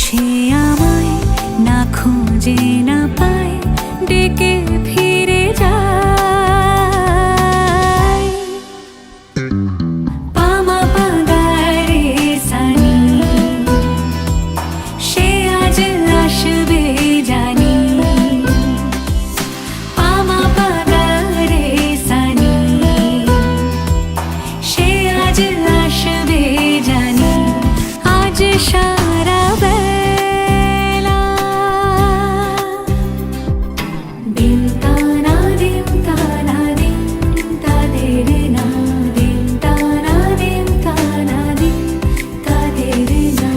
সে আমায় না খুঁজে না পায়, ডেকে ফিরে যায়। পামা পাগারে সানি, সে আজ আসবে জানি। পামা পাগারে সানি, সে আজ আসবে জানি। আজ সারা বেলা দিন তানা দিন তানা দিন তাদের না, দিন তানা দিন তানা দিন তাদের না।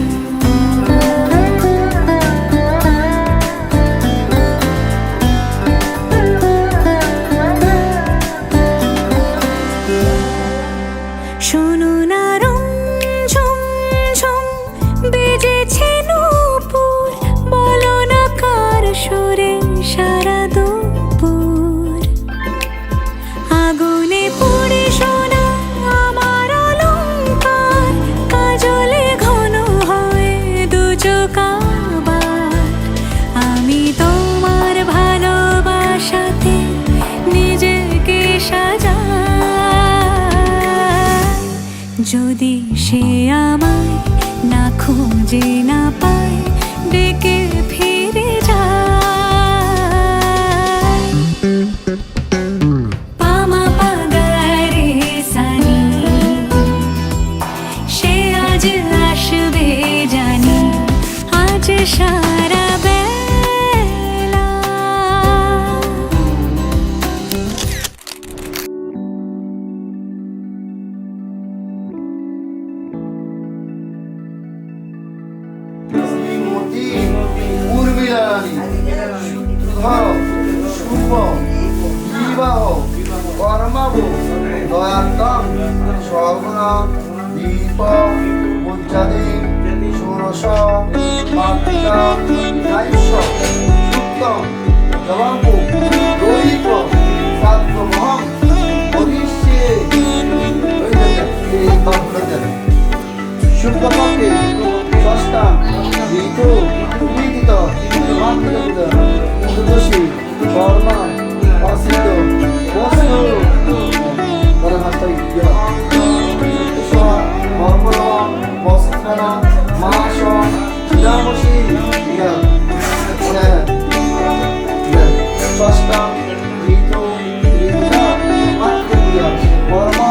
শোনো না রং ঝুম ঝুম বেজেছে নূপুর, বলো না কার সুরে সারা দুপুর। আগুনে পুড়ে সোনা আমার অলংকার, কাজলে ঘন হয় দু চোখ আবার। আমি তোমার ভালোবাসাতে নিজেকে সাজাই। যদি সে আমায় না খুঁজে না পায়, ডেকে ফিরে যায়। পামা পাগারে সানি, সে আজ আসবে জানি। আজ সারা বেলা শ্রীমতী উর্মিলা রানী ধর শুভ বিবাহ কর্মাবু দয়ান্তম সগুণা দীপ মুঞ্চাদি ষোড়শ মাতৃকা আয়ুষ সুক্তম জবাঙ্কু দৈব সাত্বমহম অধিষ্যে শুক্লপক্ষে ষষ্ঠা ঋতু বিদিত চতুর্দশী কর্মা অসিদ্ধ বস্তু বস্ত্রণ মাস শিরামসী ষষ্ঠা ঋতু ঋতুরা মাতৃক্রিয়া কর্মা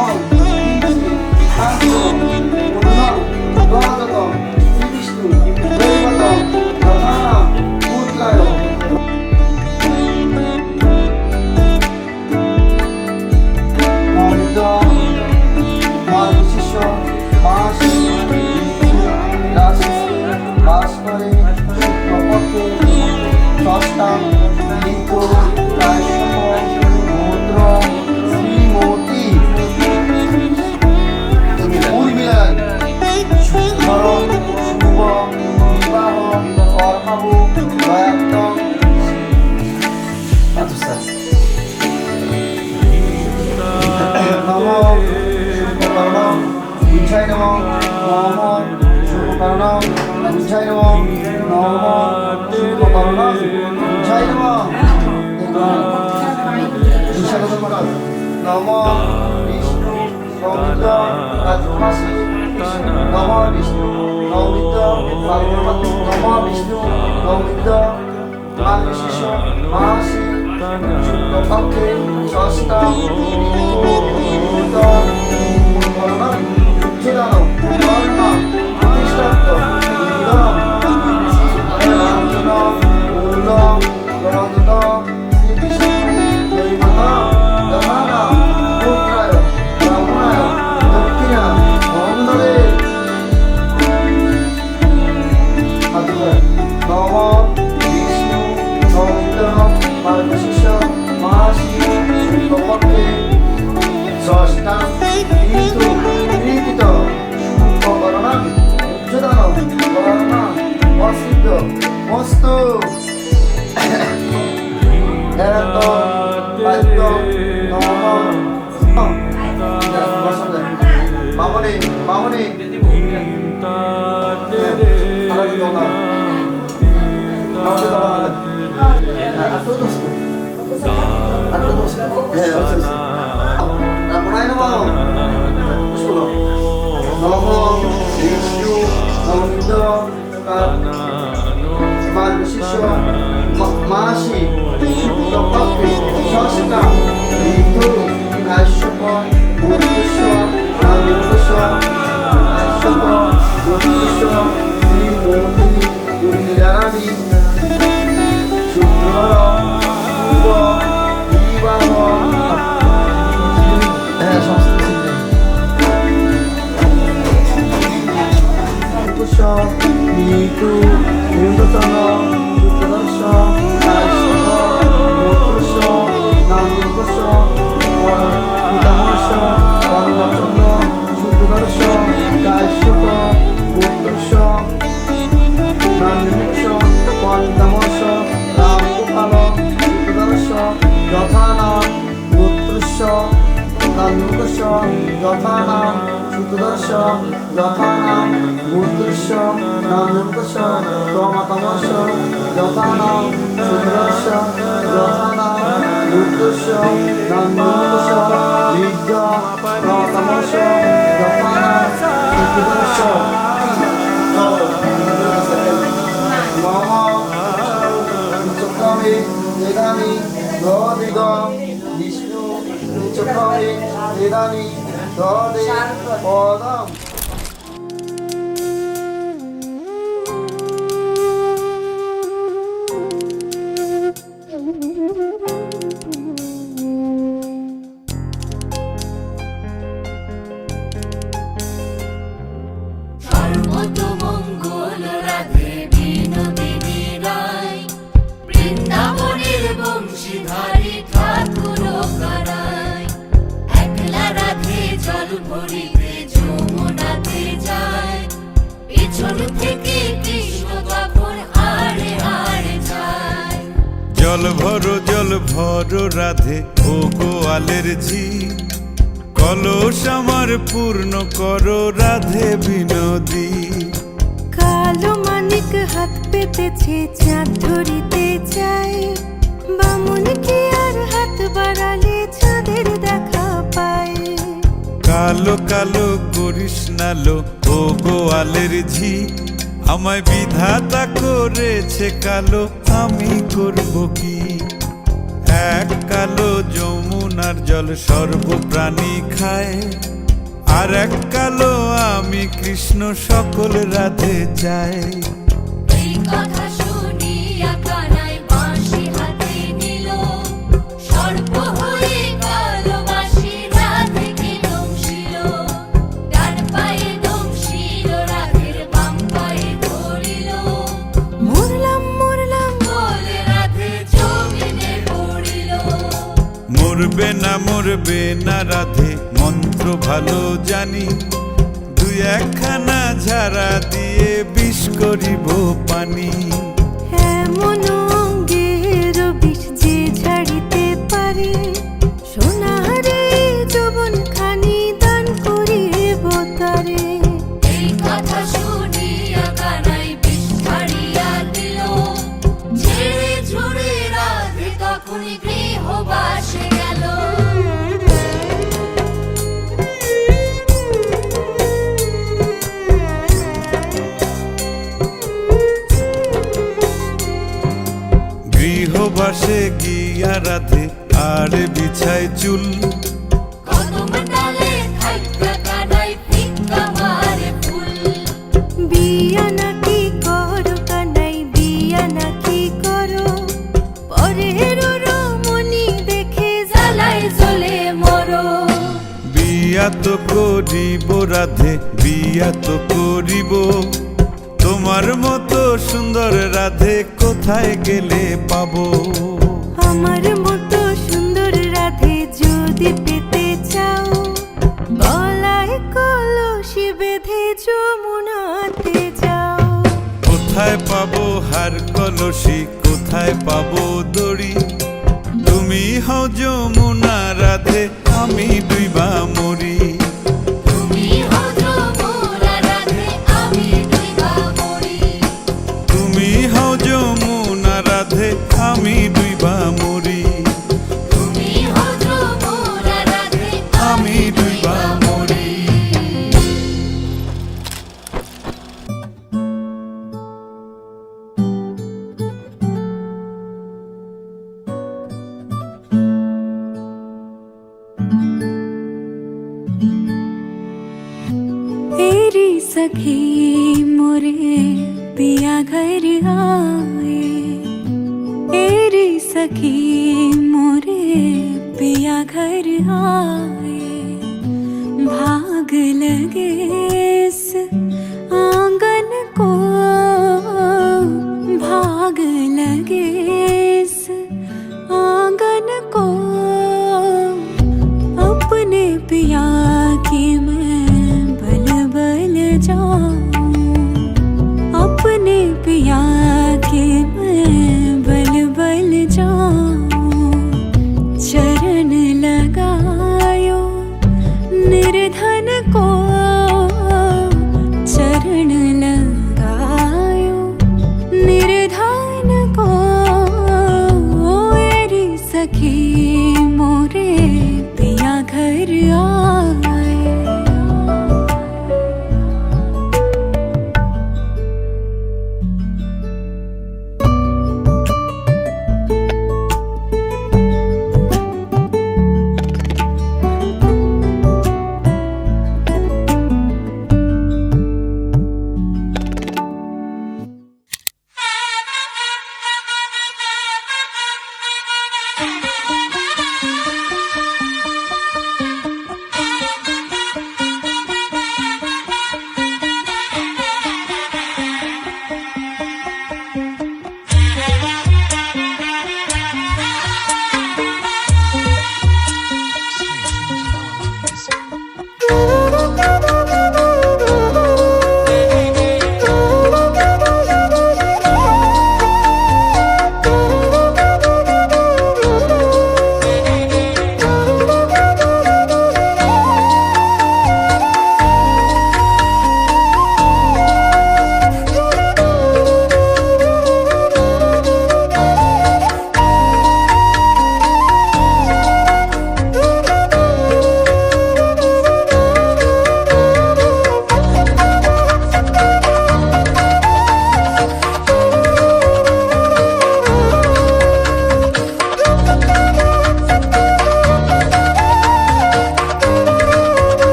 নম বিষ্ণু নমিত রাজমাসি নম বিষ্ণু নমিত নম বিষ্ণু নমিত মানবিশেষ মাসি শুক্লপক্ষে ষষ্ঠা 마무리. হ্যাঁ আচ্ছা রামনায় নমঃ শুনো নমঃ বিষ্ণু নমিত মানসিস মাসি তপপি শাসনা ঋতু আশুভ বুদ্ধস্ব নামিতস্ব আশুভ বুদ্ধস্ব শ্রীমূর্তি দুর্গারানী শুক্র শুভ বিবাহ হ্যাঁ সমস্ত নিতু নির্দতন সুতদর্শ আশুভ মূর্তস্ব নামিতস্ব পিতামহস্য পরমচন্দ্র সুতদর্শ কাশ্যপ পুত্রস্য নামিতস্য পঞ্চমস্য রামগোপাল সুতদর্শ যথানাম পুত্রস্য নামিতস্য যথানাম সুতদর্শ যথানাম পুত্রস্য নামিতস্য প্রমাতমস্য যথানাম সুতদর্শ যথানাম পুত্রস্য নামিতস্য বিদ্য প্রমাতমস্য যথানাম সুতদর্শ চক্রমে বেদানি দদিগ বিষ্ণু চক্রমে বেদানি দদে পদম সর্বতমঙ্গল রাধে বিনোদিনী রায় বৃন্দাবনের বংশীধারী ঠাকুর কানাই একলা রাধে জল ভরিতে যমুনাতে যায় পিছন থেকে কৃষ্ণ তখন হাড়ে হাড়ে যায় জল ভরো রাধে ও গোয়ালের ঝি কলস আমার পূর্ণ করো রাধে বিনোদী কালো মানিক হাত পেতেছে চাঁদ ধরিতে চাই বামুন কি আর হাত বাড়ালে চাঁদের দেখা পায় কালো কালো করিস নালো ও গোয়ালের ঝি আমায় বিধাতা করেছে কালো আমি করব কি এক কালো যমুনার জল সর্বপ্রাণী খায় আর এক কালো আমি কৃষ্ণ সকল রাধে চাই এই কথা শুনিয়া কানাই বাঁশি হাতে নিল সর্প হয়ে কালো বাঁশি রাধেকে দংশিল ডান পায়ে দংশিল রাধের বাম পায়ে ধরিল মরলাম মরলাম বলে রাধে জমিনে পড়িল মরবে না রাধে মন্ত্র ভালো জানি দুই একখানা ঝাড়া দিয়ে বিষ করিব পানি এমন অঙ্গের বিষ যে ঝাড়িতে পারে সোনারে যৌবন খানি দান করিব তারে এই কথা শুনিয়া কানাই বিষ ছাড়িয়া দিল ঝেড়ে ঝুড়ে রাধে তখনই গৃহবাসে গেল গৃহবাসে গিয়া রাধে আর বিছায় চুল কদম ডালে থাইকা কানাই ফিক্কা মারে ফুল বিয়া নাকি করো কানাই বিয়া নাকি করো পরের রমণী দেখে জ্বালায় জ্বলে মরো বিয়া তো করিব রাধে বিয়া তো করিব তোমার মতো সুন্দর রাধে কোথায় গেলে পাবো আমার মতো সুন্দর রাধে যদি পেতে চাও গলায় কলসি বেঁধে যমুনাতে যাও কোথায় পাবো হার কলসি কোথায় পাবো দড়ি তুমি হও যমুনা রাধে আমি ডুইবা মরি তুমি হও যমুনা রাধে আমি ডুইবা মরি তুমি হও যমুনা রাধে আমি ডুইবা মরি তুমি হও पिया घर आए एरी सखी मोरे पिया घर आए भाग लगे इस आंगन को भाग लगे इस आंगन को अपने पिया की मैं बल बल जाऊं अपने पिया के मैं बल बल जाऊं चरण लगायो निर्धन को चरण लगायो निर्धन को एरी सखी मोरे पिया घर आए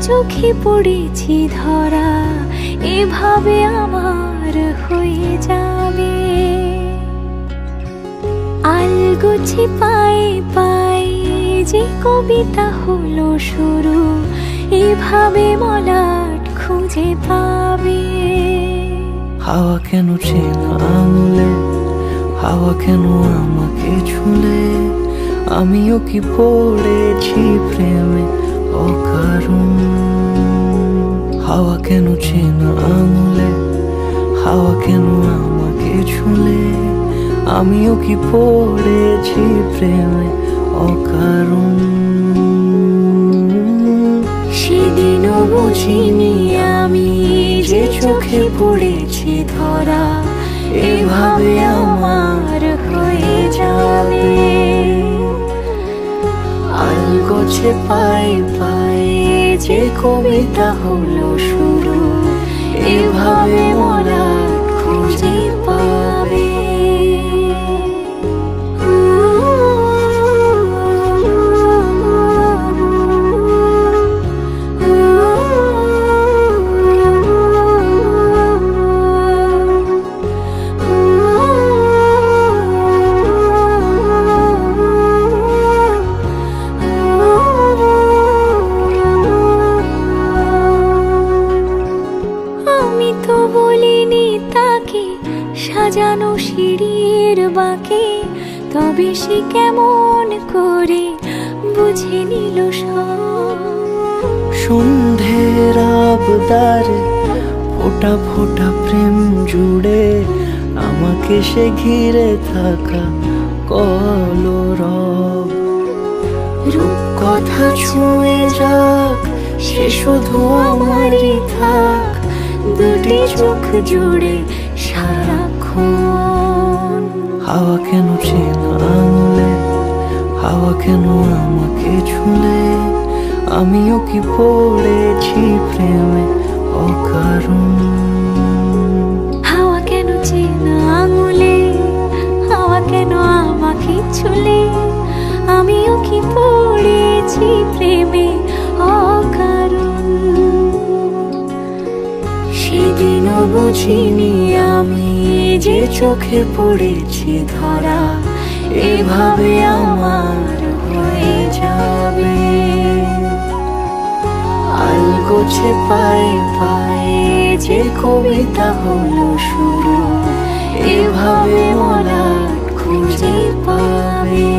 চোখে পড়েছি ধরা এভাবে আমার হয়ে যাবে আলগোছে পায়ে পায়ে যে কবিতা হলো শুরু এভাবে মলাট খুঁজে পাবে হাওয়া কেন চেনা আঙুলে হাওয়া কেন আমাকে ছুলে আমিও কি পড়েছি প্রেমে অকারণ। হাওয়া কেন চেনা আঙুলে, হাওয়া কেন আমাকে ছুলে, আমিও কি পড়েছি প্রেমে অকারণ। সেদিনও বুঝিনি আমি যে চোখে পড়েছি ধরা, এভাবে আমার হয়ে যাবে। আলগোছে পায়ে পায়ে যে কবিতা হলো শুরু, এভাবে মরা খুঁজে পাবে। আমি তো বলিনি তাকে সাজানো সিঁড়ির বাঁকে, তবে সে কেমন করে বুঝে নিল সব। সন্ধ্যের আবদারে ফোটা ফোটা প্রেম জুড়ে, আমাকে সে ঘিরে থাকা কলরব। রূপ কথা ছুঁয়ে যাক, সে শুধু আমারই থাক, দুটি চোখ জুড়ে সারাক্ষণ। হাওয়া কেন চেনা আঙুলে, হাওয়া কেন আমাকে ছুলে, আমিও কি পড়েছি প্রেমে অকারণ। হাওয়া কেন চেনা আঙুলে, হাওয়া কেন আমাকে ছুলে, আমিও কি পড়েছি প্রেমে অকারণ। সেদিনও বুঝিনি আমি যে চোখে পড়েছি ধরা, এভাবে আমার হয়ে যাবে। আলগোছে পায়ে পায়ে যে কবিতা হলো শুরু, এভাবে মরা খুঁজে পাবে।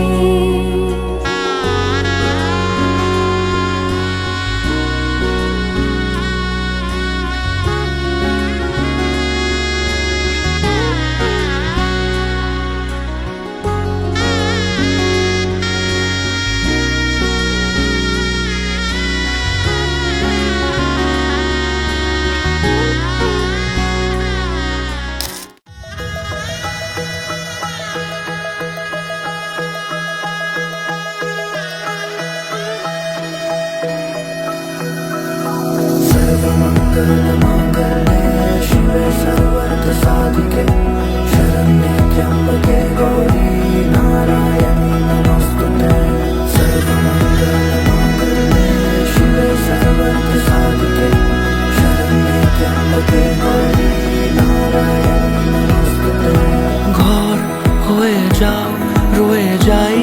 ঘর হয়ে যাও, রয়ে যাই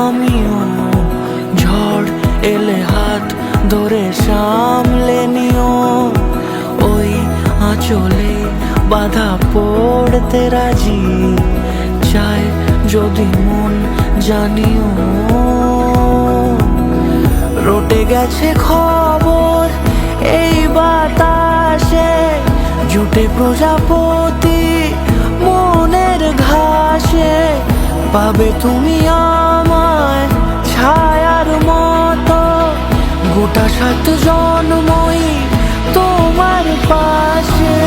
আমিও, ঝড় এলে হাত ধরে সামলে নিও। ওই আঁচলে বাধা পড়তে রাজি, চাই যদি মন জানিও। রটে গেছে খবর এই বাতাসে, জুটে প্রজাপতি মনের ঘাসে। পাবে তুমি আমায় ছায়ার মতো, গোটা 7 জন্মই তোমার পাশে।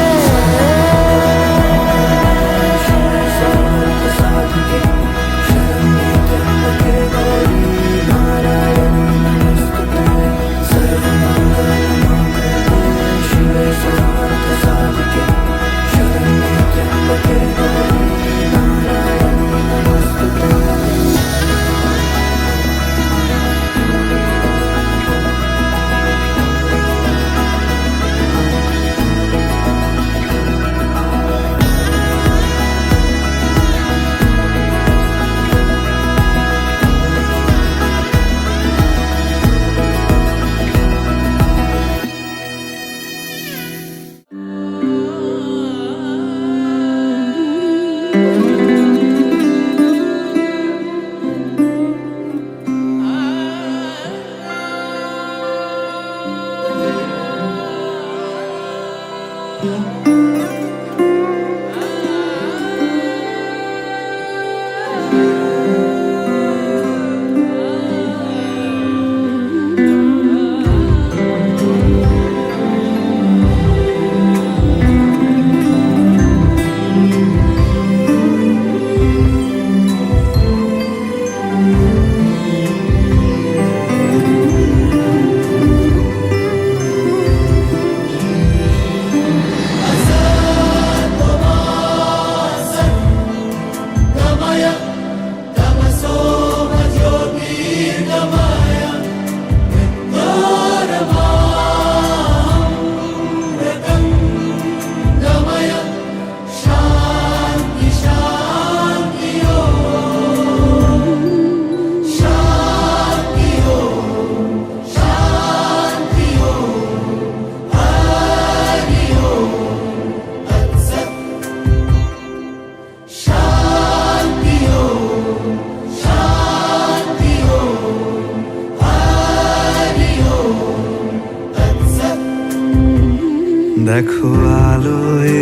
দেখো আলোয়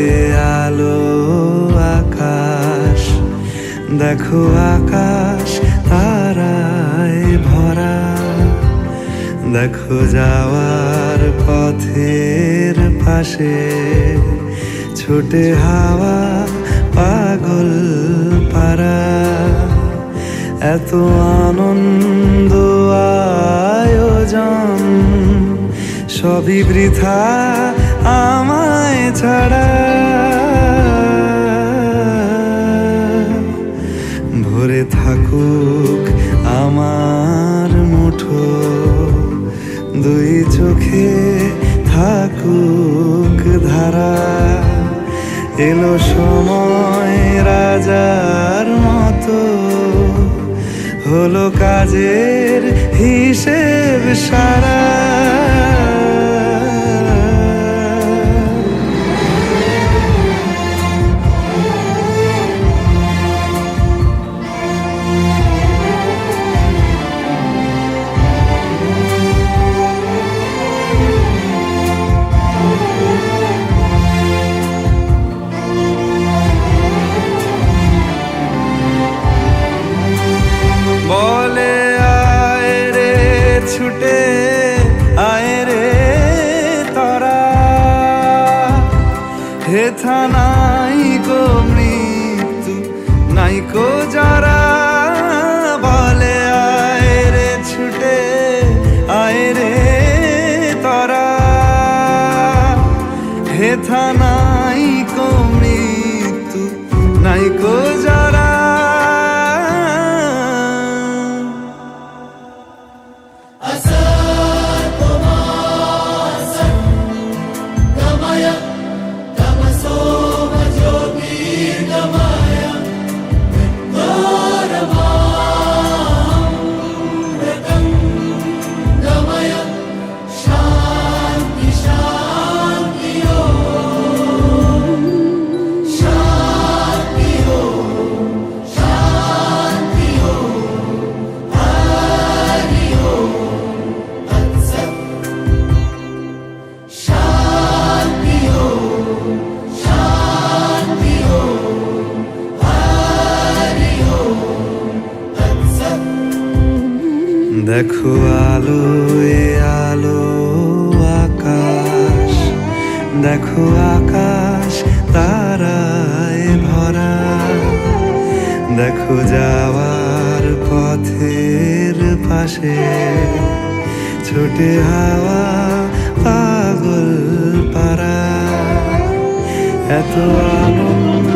আলো আকাশ, দেখো আকাশ তারায় ভরা, দেখো যাওয়ার পথের পাশে ছোটে হাওয়া পাগল পারা। এত আনন্দ আয়োজন সবই বৃথা আমায় ছাড়া। ভরে থাকুক আমার মুঠো, দুই চোখে থাকুক ধারা। এলো সময় রাজার মতো, হলো কাজের হিসেব সারা। বলে আয় রে ছুটে আয় রে তরা, হেথা নাই গো মৃত্যু নাই কো যারা। বলে আয় রে ছুটে আয় রে তরা, হেথা নাই কো মৃত্যু নাই কো যারা। দেখো আলোয় আলো আকাশ, দেখো আকাশ তারায় ভরা, দেখো যাওয়ার পথের পাশে ছোটে হাওয়া পাগল পারা। এত আনন্দ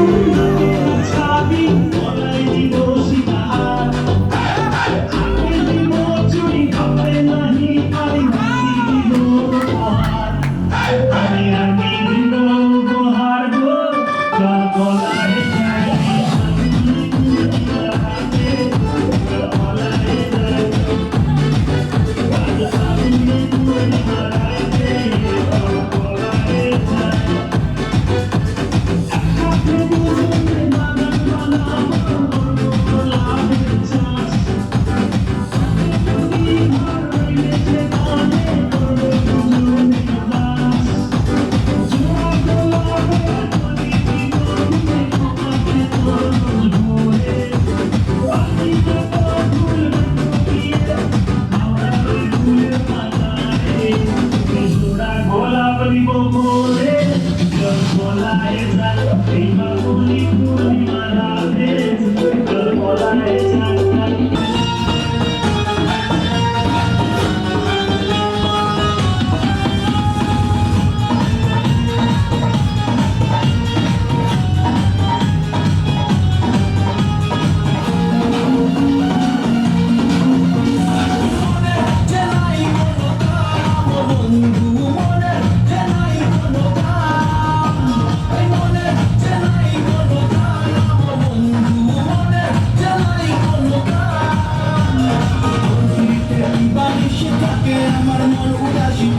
আমার মন উদাসী